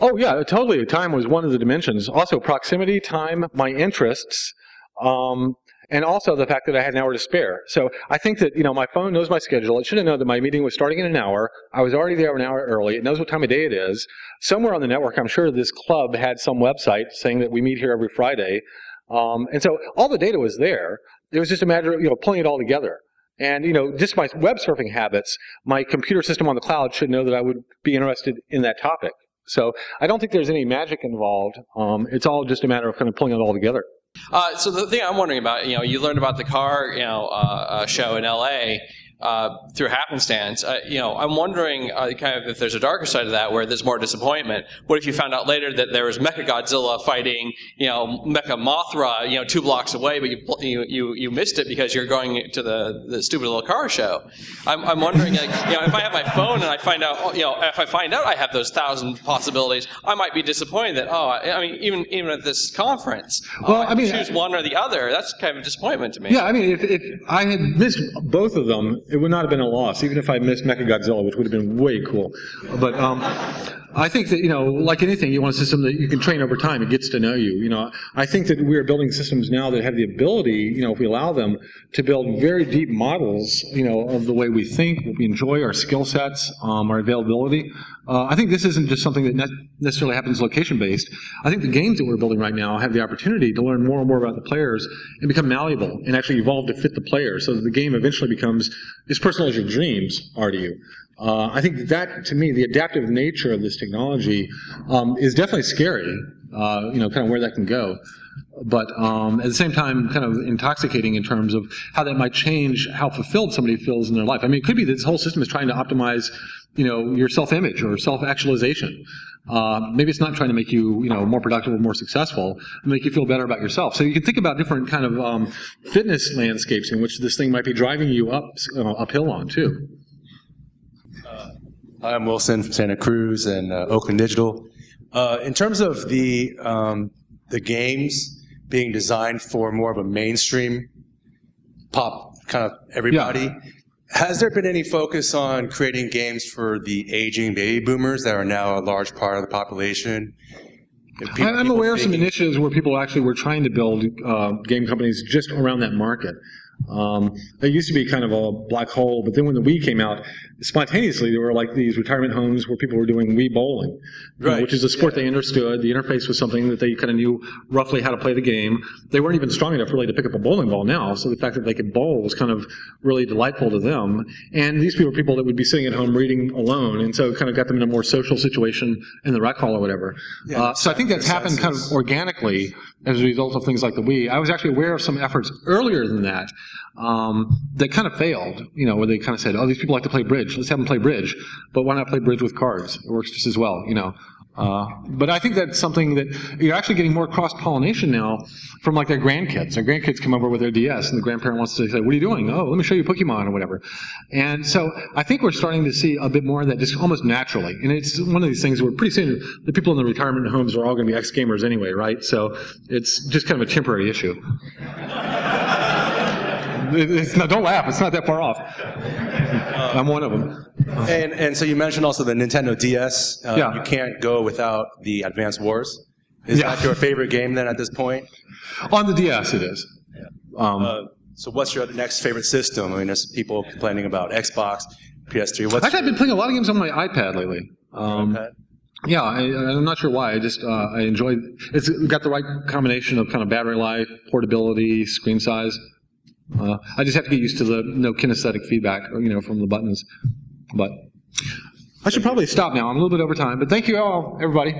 Oh yeah, totally. Time was one of the dimensions. Also proximity, time, my interests, and also the fact that I had an hour to spare. So I think that, my phone knows my schedule. It should have known that my meeting was starting in an hour. I was already there an hour early. It knows what time of day it is. Somewhere on the network, I'm sure this club had some website saying that we meet here every Friday. And so all the data was there. It was just a matter of, pulling it all together. And, just my web surfing habits, my computer system on the cloud should know that I would be interested in that topic. So I don't think there's any magic involved. It's all just a matter of kind of pulling it all together. So the thing I'm wondering about, you learned about the car, show in LA through happenstance. I'm wondering kind of if there's a darker side of that where there's more disappointment. What if you found out later that there was Mechagodzilla fighting, Mecha Mothra, 2 blocks away, but you missed it because you're going to the stupid little car show? I'm wondering, if I have my phone and I find out, if I find out I have those 1,000 possibilities, I might be disappointed that, even at this conference, I choose one or the other. That's kind of a disappointment to me. Yeah, if I had missed both of them, it would not have been a loss, even if I missed Mechagodzilla, which would have been way cool. But I think that, like anything, you want a system that you can train over time. It gets to know you. I think that we are building systems now that have the ability, if we allow them, to build very deep models, of the way we think, what we enjoy, our skill sets, our availability. I think this isn't just something that necessarily happens location-based. I think the games that we're building right now have the opportunity to learn more and more about the players and become malleable and actually evolve to fit the player so that the game eventually becomes as personal as your dreams are to you. I think that, to me, the adaptive nature of this technology is definitely scary, kind of where that can go. But at the same time, kind of intoxicating in terms of how that might change how fulfilled somebody feels in their life. It could be that this whole system is trying to optimize, your self-image or self-actualization. Maybe it's not trying to make you, more productive or more successful, and make you feel better about yourself. So you can think about different kind of fitness landscapes in which this thing might be driving you uphill on, too. I'm Wilson from Santa Cruz and Oakland Digital. In terms of the games being designed for more of a mainstream pop kind of everybody, has there been any focus on creating games for the aging baby boomers that are now a large part of the population? I'm aware of some initiatives where people actually were trying to build game companies just around that market. It used to be kind of a black hole, but then when the Wii came out, spontaneously there were like these retirement homes where people were doing Wii bowling, which is a sport they understood. The interface was something that they kind of knew roughly how to play the game. They weren't even strong enough really to pick up a bowling ball now, so the fact that they could bowl was kind of really delightful to them. And these people were people that would be sitting at home reading alone, and so it kind of got them in a more social situation in the rec hall or whatever. So I think that's happened kind of organically as a result of things like the Wii. I was actually aware of some efforts earlier than that that kind of failed, where they kind of said, oh, these people like to play bridge. Let's have them play bridge. But why not play bridge with cards? It works just as well, But I think that's something that you're actually getting more cross-pollination now from like their grandkids. Their grandkids come over with their DS, and the grandparent wants to say, what are you doing? Oh, let me show you Pokemon or whatever. And so I think we're starting to see a bit more of that just almost naturally. And it's one of these things where pretty soon the people in the retirement homes are all going to be ex-gamers anyway, right? So it's just kind of a temporary issue. No, don't laugh. It's not that far off. I'm one of them. And so you mentioned also the Nintendo DS. You can't go without the Advance Wars. Is that your favorite game then at this point? On the DS, it is. So what's your next favorite system? There's people complaining about Xbox, PS3. I've been playing a lot of games on my iPad lately. Yeah, I'm not sure why. I enjoy. It's got the right combination of kind of battery life, portability, screen size. I just have to get used to the kinesthetic feedback, from the buttons. But I should probably stop now. I'm a little bit over time. But thank you all, everybody.